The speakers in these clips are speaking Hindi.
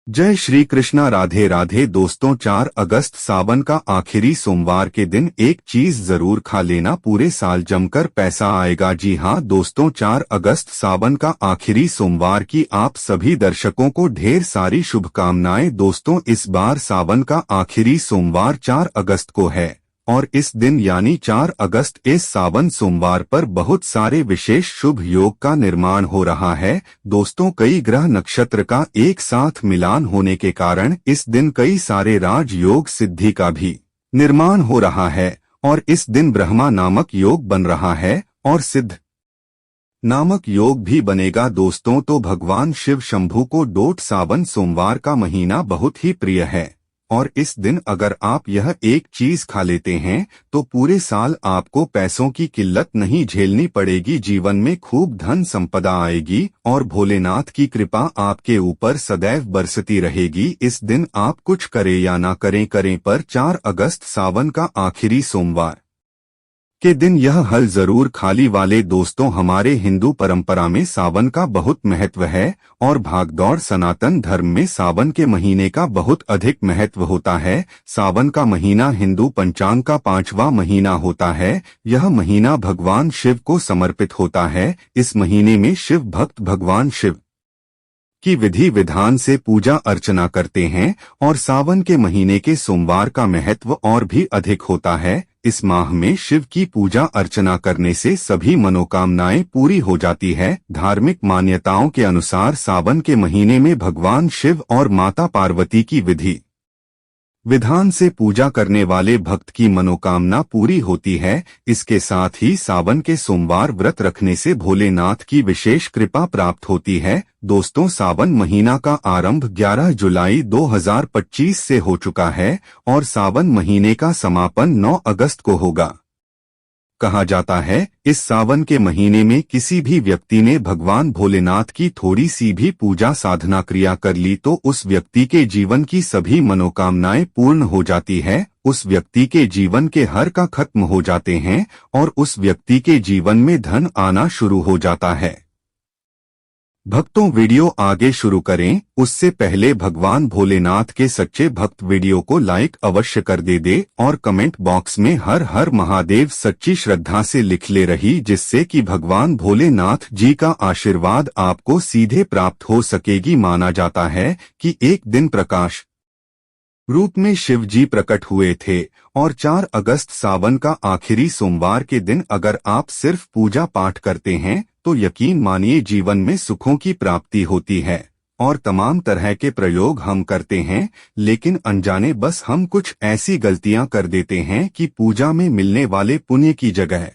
जय श्री कृष्णा। राधे राधे दोस्तों, 4 अगस्त सावन का आखिरी सोमवार के दिन एक चीज जरूर खा लेना, पूरे साल जमकर पैसा आएगा। जी हां दोस्तों, 4 अगस्त सावन का आखिरी सोमवार की आप सभी दर्शकों को ढेर सारी शुभकामनाएं। दोस्तों, इस बार सावन का आखिरी सोमवार 4 अगस्त को है और इस दिन यानी 4 अगस्त इस सावन सोमवार पर बहुत सारे विशेष शुभ योग का निर्माण हो रहा है। दोस्तों, कई ग्रह नक्षत्र का एक साथ मिलान होने के कारण इस दिन कई सारे राजयोग सिद्धि का भी निर्माण हो रहा है और इस दिन ब्रह्मा नामक योग बन रहा है और सिद्ध नामक योग भी बनेगा। दोस्तों, तो भगवान शिव शंभू को डोट सावन सोमवार का महीना बहुत ही प्रिय है और इस दिन अगर आप यह एक चीज खा लेते हैं तो पूरे साल आपको पैसों की किल्लत नहीं झेलनी पड़ेगी, जीवन में खूब धन संपदा आएगी और भोलेनाथ की कृपा आपके ऊपर सदैव बरसती रहेगी। इस दिन आप कुछ करें या ना करें पर 4 अगस्त सावन का आखिरी सोमवार के दिन यह हल जरूर खाली वाले। दोस्तों, हमारे हिंदू परंपरा में सावन का बहुत महत्व है और भागदौड़ सनातन धर्म में सावन के महीने का बहुत अधिक महत्व होता है। सावन का महीना हिंदू पंचांग का 5वां महीना होता है। यह महीना भगवान शिव को समर्पित होता है। इस महीने में शिव भक्त भगवान शिव की विधि विधान से पूजा अर्चना करते हैं और सावन के महीने के सोमवार का महत्व और भी अधिक होता है। इस माह में शिव की पूजा अर्चना करने से सभी मनोकामनाएं पूरी हो जाती है। धार्मिक मान्यताओं के अनुसार सावन के महीने में भगवान शिव और माता पार्वती की विधि विधान से पूजा करने वाले भक्त की मनोकामना पूरी होती है। इसके साथ ही सावन के सोमवार व्रत रखने से भोलेनाथ की विशेष कृपा प्राप्त होती है। दोस्तों, सावन महीना का आरंभ 11 जुलाई 2025 से हो चुका है और सावन महीने का समापन 9 अगस्त को होगा। कहा जाता है इस सावन के महीने में किसी भी व्यक्ति ने भगवान भोलेनाथ की थोड़ी सी भी पूजा साधना क्रिया कर ली तो उस व्यक्ति के जीवन की सभी मनोकामनाएं पूर्ण हो जाती है। उस व्यक्ति के जीवन के हर का खत्म हो जाते हैं और उस व्यक्ति के जीवन में धन आना शुरू हो जाता है। भक्तों, वीडियो आगे शुरू करें उससे पहले भगवान भोलेनाथ के सच्चे भक्त वीडियो को लाइक अवश्य कर दे और कमेंट बॉक्स में हर हर महादेव सच्ची श्रद्धा से लिख ले रही, जिससे कि भगवान भोलेनाथ जी का आशीर्वाद आपको सीधे प्राप्त हो सकेगी। माना जाता है कि एक दिन प्रकाश रूप में शिव जी प्रकट हुए थे और 4 अगस्त सावन का आखिरी सोमवार के दिन अगर आप सिर्फ पूजा पाठ करते हैं तो यकीन मानिए जीवन में सुखों की प्राप्ति होती है। और तमाम तरह के प्रयोग हम करते हैं लेकिन अनजाने बस हम कुछ ऐसी गलतियां कर देते हैं कि पूजा में मिलने वाले पुण्य की जगह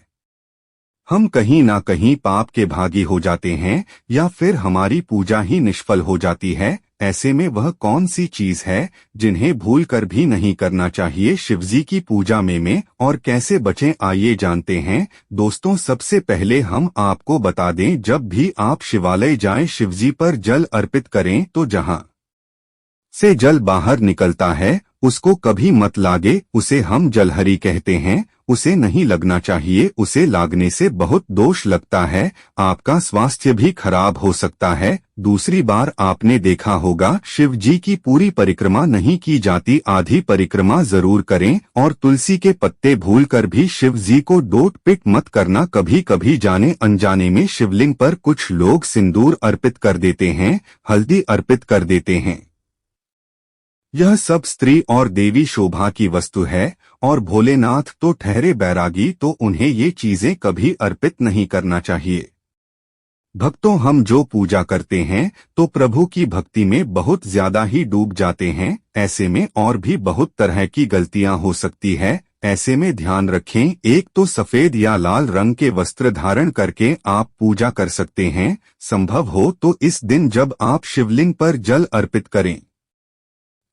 हम कहीं ना कहीं पाप के भागी हो जाते हैं या फिर हमारी पूजा ही निष्फल हो जाती है। ऐसे में वह कौन सी चीज है जिन्हें भूल कर भी नहीं करना चाहिए शिवजी की पूजा में और कैसे बचें, आइए जानते हैं। दोस्तों, सबसे पहले हम आपको बता दें, जब भी आप शिवालय जाएं शिवजी पर जल अर्पित करें तो जहां से जल बाहर निकलता है उसको कभी मत लागे, उसे हम जलहरी कहते हैं। उसे नहीं लगना चाहिए, उसे लागने से बहुत दोष लगता है, आपका स्वास्थ्य भी खराब हो सकता है। दूसरी बार आपने देखा होगा शिव जी की पूरी परिक्रमा नहीं की जाती, आधी परिक्रमा जरूर करें और तुलसी के पत्ते भूलकर भी शिव जी को डोट पिट मत करना। कभी कभी जाने अनजाने में शिवलिंग पर कुछ लोग सिंदूर अर्पित कर देते हैं, हल्दी अर्पित कर देते हैं। यह सब स्त्री और देवी शोभा की वस्तु है और भोलेनाथ तो ठहरे बैरागी, तो उन्हें ये चीजें कभी अर्पित नहीं करना चाहिए। भक्तों, हम जो पूजा करते हैं तो प्रभु की भक्ति में बहुत ज्यादा ही डूब जाते हैं। ऐसे में और भी बहुत तरह की गलतियां हो सकती है। ऐसे में ध्यान रखें, एक तो सफेद या लाल रंग के वस्त्र धारण करके आप पूजा कर सकते हैं। संभव हो तो इस दिन जब आप शिवलिंग पर जल अर्पित करें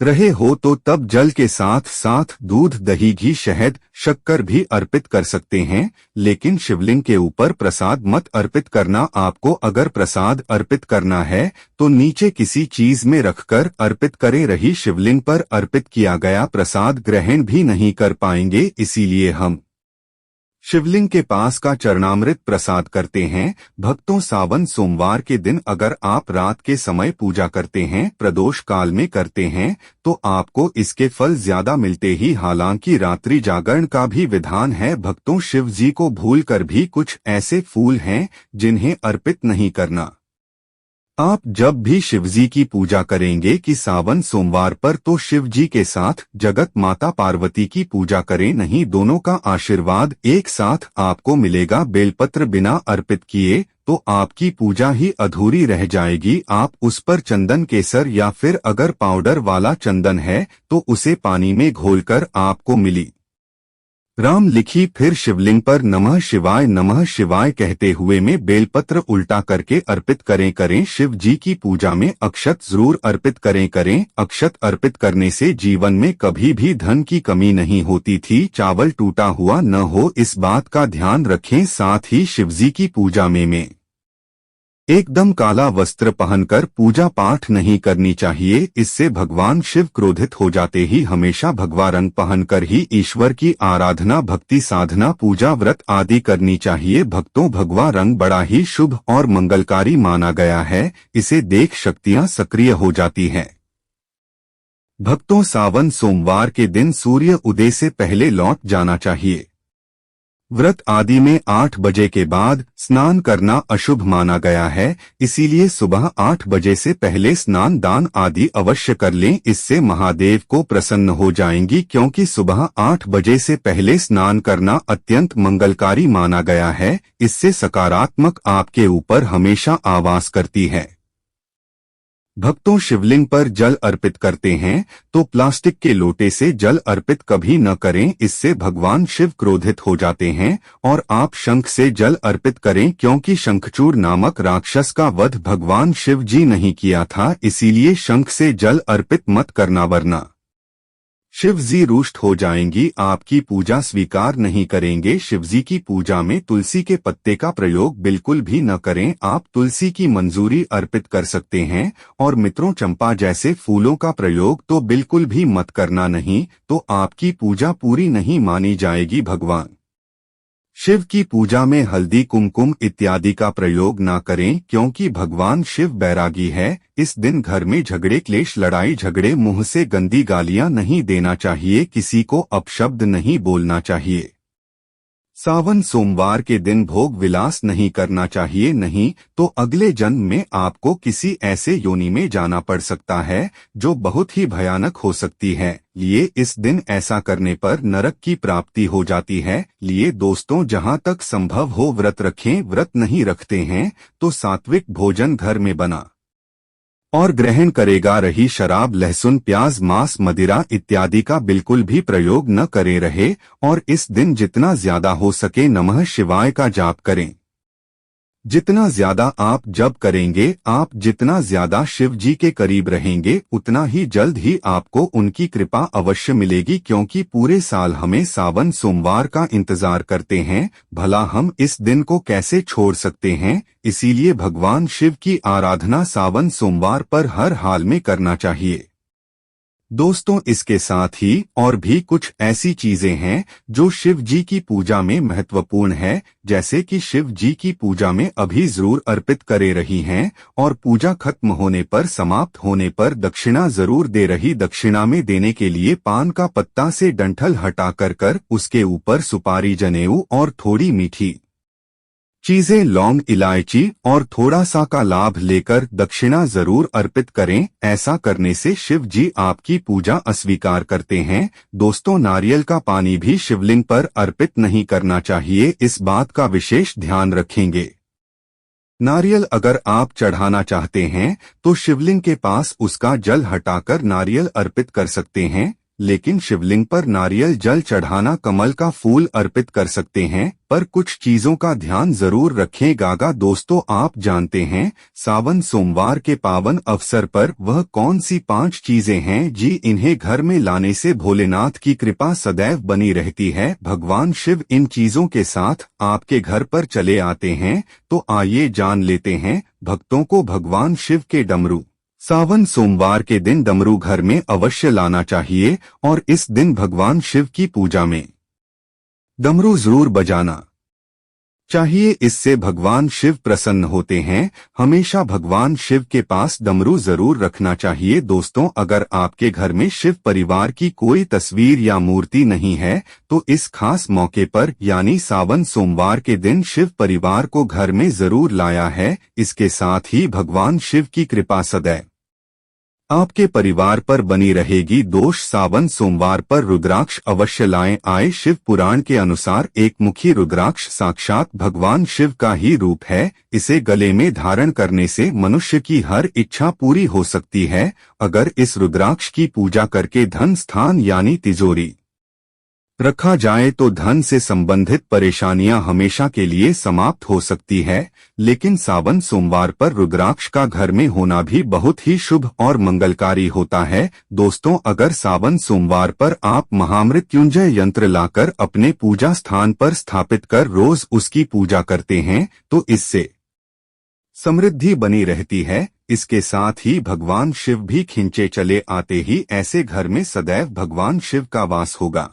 रहे हो तो तब जल के साथ साथ दूध, दही, घी, शहद, शक्कर भी अर्पित कर सकते हैं, लेकिन शिवलिंग के ऊपर प्रसाद मत अर्पित करना। आपको अगर प्रसाद अर्पित करना है तो नीचे किसी चीज में रखकर अर्पित करें, रही शिवलिंग पर अर्पित किया गया प्रसाद ग्रहण भी नहीं कर पाएंगे। इसीलिए हम शिवलिंग के पास का चरणामृत प्रसाद करते हैं। भक्तों, सावन सोमवार के दिन अगर आप रात के समय पूजा करते हैं, प्रदोष काल में करते हैं, तो आपको इसके फल ज्यादा मिलते ही। हालांकि रात्रि जागरण का भी विधान है। भक्तों, शिव जी को भूलकर भी कुछ ऐसे फूल हैं जिन्हें अर्पित नहीं करना। आप जब भी शिवजी की पूजा करेंगे कि सावन सोमवार पर, तो शिव जी के साथ जगत माता पार्वती की पूजा करें, नहीं दोनों का आशीर्वाद एक साथ आपको मिलेगा। बेलपत्र बिना अर्पित किए तो आपकी पूजा ही अधूरी रह जाएगी। आप उस पर चंदन केसर या फिर अगर पाउडर वाला चंदन है तो उसे पानी में घोलकर आपको मिली राम लिखी, फिर शिवलिंग पर नमः शिवाय कहते हुए में बेलपत्र उल्टा करके अर्पित करें। शिव जी की पूजा में अक्षत जरूर अर्पित करें। अक्षत अर्पित करने से जीवन में कभी भी धन की कमी नहीं होती थी। चावल टूटा हुआ न हो, इस बात का ध्यान रखें। साथ ही शिवजी की पूजा में एकदम काला वस्त्र पहनकर पूजा पाठ नहीं करनी चाहिए। इससे भगवान शिव क्रोधित हो जाते ही। हमेशा भगवा रंग पहनकर ही ईश्वर की आराधना, भक्ति, साधना, पूजा, व्रत आदि करनी चाहिए। भक्तों, भगवा रंग बड़ा ही शुभ और मंगलकारी माना गया है। इसे देख शक्तियां सक्रिय हो जाती हैं। भक्तों, सावन सोमवार के दिन सूर्य उदय से पहले लौट जाना चाहिए। व्रत आदि में 8 बजे के बाद स्नान करना अशुभ माना गया है। इसीलिए सुबह 8 बजे से पहले स्नान दान आदि अवश्य कर लें। इससे महादेव को प्रसन्न हो जाएंगी, क्योंकि सुबह 8 बजे से पहले स्नान करना अत्यंत मंगलकारी माना गया है। इससे सकारात्मक आपके ऊपर हमेशा आवास करती है। भक्तों, शिवलिंग पर जल अर्पित करते हैं तो प्लास्टिक के लोटे से जल अर्पित कभी न करें। इससे भगवान शिव क्रोधित हो जाते हैं। और आप शंख से जल अर्पित करें, क्योंकि शंखचूड़ नामक राक्षस का वध भगवान शिव जी नहीं किया था। इसीलिए शंख से जल अर्पित मत करना, वरना शिवजी रुष्ट हो जाएंगी, आपकी पूजा स्वीकार नहीं करेंगे। शिवजी की पूजा में तुलसी के पत्ते का प्रयोग बिल्कुल भी न करें। आप तुलसी की मंजूरी अर्पित कर सकते हैं, और मित्रों, चंपा जैसे फूलों का प्रयोग तो बिल्कुल भी मत करना, नहीं तो आपकी पूजा पूरी नहीं मानी जाएगी। भगवान शिव की पूजा में हल्दी, कुमकुम इत्यादि का प्रयोग ना करें, क्योंकि भगवान शिव बैरागी है। इस दिन घर में झगड़े, क्लेश, लड़ाई झगड़े, मुंह से गंदी गालियां नहीं देना चाहिए, किसी को अपशब्द नहीं बोलना चाहिए। सावन सोमवार के दिन भोग विलास नहीं करना चाहिए, नहीं तो अगले जन्म में आपको किसी ऐसे योनि में जाना पड़ सकता है जो बहुत ही भयानक हो सकती है। लिए इस दिन ऐसा करने पर नरक की प्राप्ति हो जाती है। लिए दोस्तों, जहां तक संभव हो व्रत रखें। व्रत नहीं रखते हैं तो सात्विक भोजन घर में बना और ग्रहण करेगा। रही शराब, लहसुन, प्याज, मांस, मदिरा इत्यादि का बिल्कुल भी प्रयोग न करे रहे। और इस दिन जितना ज्यादा हो सके नमः शिवाय का जाप करें। जितना ज्यादा आप जप करेंगे, आप जितना ज्यादा शिव जी के करीब रहेंगे, उतना ही जल्द ही आपको उनकी कृपा अवश्य मिलेगी। क्योंकि पूरे साल हमें सावन सोमवार का इंतजार करते हैं, भला हम इस दिन को कैसे छोड़ सकते हैं। इसीलिए भगवान शिव की आराधना सावन सोमवार पर हर हाल में करना चाहिए। दोस्तों, इसके साथ ही और भी कुछ ऐसी चीजें हैं जो शिव जी की पूजा में महत्वपूर्ण है, जैसे कि शिव जी की पूजा में अभी जरूर अर्पित करे रही हैं, और पूजा खत्म होने पर, समाप्त होने पर दक्षिणा जरूर दे रही। दक्षिणा में देने के लिए पान का पत्ता से डंठल हटा कर उसके ऊपर सुपारी, जनेऊ और थोड़ी मीठी चीजें, लौंग, इलायची और थोड़ा सा का लाभ लेकर दक्षिणा जरूर अर्पित करें। ऐसा करने से शिव जी आपकी पूजा अस्वीकार करते हैं। दोस्तों, नारियल का पानी भी शिवलिंग पर अर्पित नहीं करना चाहिए, इस बात का विशेष ध्यान रखेंगे। नारियल अगर आप चढ़ाना चाहते हैं तो शिवलिंग के पास उसका जल हटाकर नारियल अर्पित कर सकते हैं, लेकिन शिवलिंग पर नारियल जल चढ़ाना, कमल का फूल अर्पित कर सकते हैं, पर कुछ चीजों का ध्यान जरूर रखें। दोस्तों, आप जानते हैं सावन सोमवार के पावन अवसर पर वह कौन सी 5 चीजें हैं जी, इन्हें घर में लाने से भोलेनाथ की कृपा सदैव बनी रहती है। भगवान शिव इन चीजों के साथ आपके घर पर चले आते हैं, तो आइए जान लेते हैं। भक्तों को भगवान शिव के डमरू सावन सोमवार के दिन डमरू घर में अवश्य लाना चाहिए, और इस दिन भगवान शिव की पूजा में डमरू जरूर बजाना चाहिए, इससे भगवान शिव प्रसन्न होते हैं। हमेशा भगवान शिव के पास डमरू जरूर रखना चाहिए। दोस्तों, अगर आपके घर में शिव परिवार की कोई तस्वीर या मूर्ति नहीं है तो इस खास मौके पर यानी सावन सोमवार के दिन शिव परिवार को घर में जरूर लाया है। इसके साथ ही भगवान शिव की कृपा सदैव आपके परिवार पर बनी रहेगी। दोष सावन सोमवार पर रुद्राक्ष अवश्य लाएं। आए शिव पुराण के अनुसार एक मुखी रुद्राक्ष साक्षात भगवान शिव का ही रूप है। इसे गले में धारण करने से मनुष्य की हर इच्छा पूरी हो सकती है। अगर इस रुद्राक्ष की पूजा करके धन स्थान यानी तिजोरी रखा जाए तो धन से संबंधित परेशानियां हमेशा के लिए समाप्त हो सकती है। लेकिन सावन सोमवार पर रुद्राक्ष का घर में होना भी बहुत ही शुभ और मंगलकारी होता है। दोस्तों, अगर सावन सोमवार पर आप महामृत्युंजय यंत्र लाकर अपने पूजा स्थान पर स्थापित कर रोज उसकी पूजा करते हैं तो इससे समृद्धि बनी रहती है। इसके साथ ही भगवान शिव भी खिंचे चले आते ही ऐसे घर में सदैव भगवान शिव का वास होगा।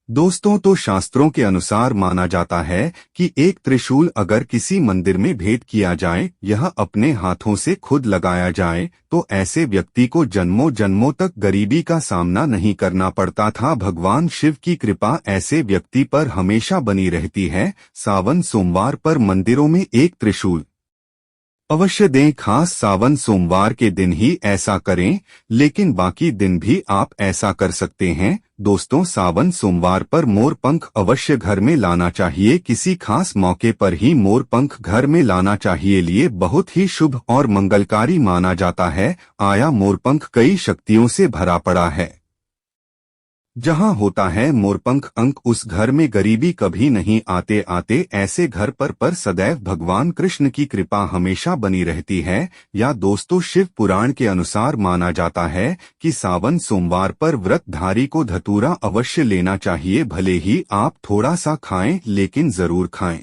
दोस्तों, तो शास्त्रों के अनुसार माना जाता है कि एक त्रिशूल अगर किसी मंदिर में भेंट किया जाए, यह अपने हाथों से खुद लगाया जाए, तो ऐसे व्यक्ति को जन्मों जन्मों तक गरीबी का सामना नहीं करना पड़ता था। भगवान शिव की कृपा ऐसे व्यक्ति पर हमेशा बनी रहती है। सावन सोमवार पर मंदिरों में एक त्रिशूल अवश्य दें। खास सावन सोमवार के दिन ही ऐसा करें, लेकिन बाकी दिन भी आप ऐसा कर सकते हैं। दोस्तों, सावन सोमवार पर मोर पंख अवश्य घर में लाना चाहिए। किसी खास मौके पर ही मोर पंख घर में लाना चाहिए, लिए बहुत ही शुभ और मंगलकारी माना जाता है। आया मोरपंख कई शक्तियों से भरा पड़ा है। जहां होता है मोरपंख अंक, उस घर में गरीबी कभी नहीं आते। ऐसे घर पर सदैव भगवान कृष्ण की कृपा हमेशा बनी रहती है। या दोस्तों, शिव पुराण के अनुसार माना जाता है कि सावन सोमवार पर व्रतधारी को धतूरा अवश्य लेना चाहिए। भले ही आप थोड़ा सा खाएं, लेकिन जरूर खाएं।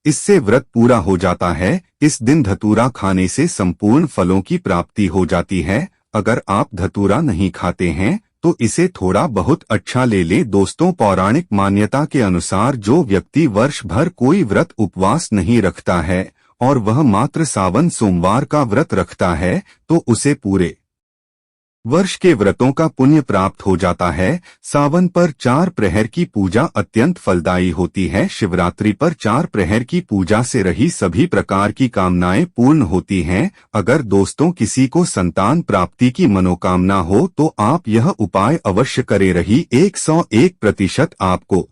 इससे व्रत पूरा हो जाता है। इस दिन धतूरा खाने से संपूर्ण फलों की प्राप्ति हो जाती है। अगर आप धतूरा नहीं खाते हैं तो इसे थोड़ा बहुत अच्छा ले लें। दोस्तों, पौराणिक मान्यता के अनुसार जो व्यक्ति वर्ष भर कोई व्रत उपवास नहीं रखता है और वह मात्र सावन सोमवार का व्रत रखता है तो उसे पूरे वर्ष के व्रतों का पुण्य प्राप्त हो जाता है। सावन पर 4 प्रहर की पूजा अत्यंत फलदायी होती है। शिवरात्रि पर 4 प्रहर की पूजा से रही सभी प्रकार की कामनाएं पूर्ण होती हैं। अगर दोस्तों किसी को संतान प्राप्ति की मनोकामना हो तो आप यह उपाय अवश्य करें। रही 101% आपको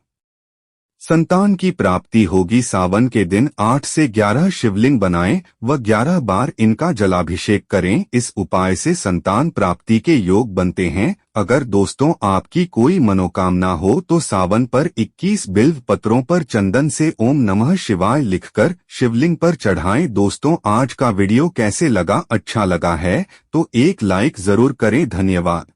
संतान की प्राप्ति होगी। सावन के दिन 8 से 11 शिवलिंग बनाएं व 11 बार इनका जलाभिषेक करें। इस उपाय से संतान प्राप्ति के योग बनते हैं। अगर दोस्तों आपकी कोई मनोकामना हो तो सावन पर 21 बिल्व पत्रों पर चंदन से ओम नमः शिवाय लिखकर शिवलिंग पर चढ़ाएं। दोस्तों, आज का वीडियो कैसे लगा? अच्छा लगा है तो एक लाइक जरूर करें। धन्यवाद।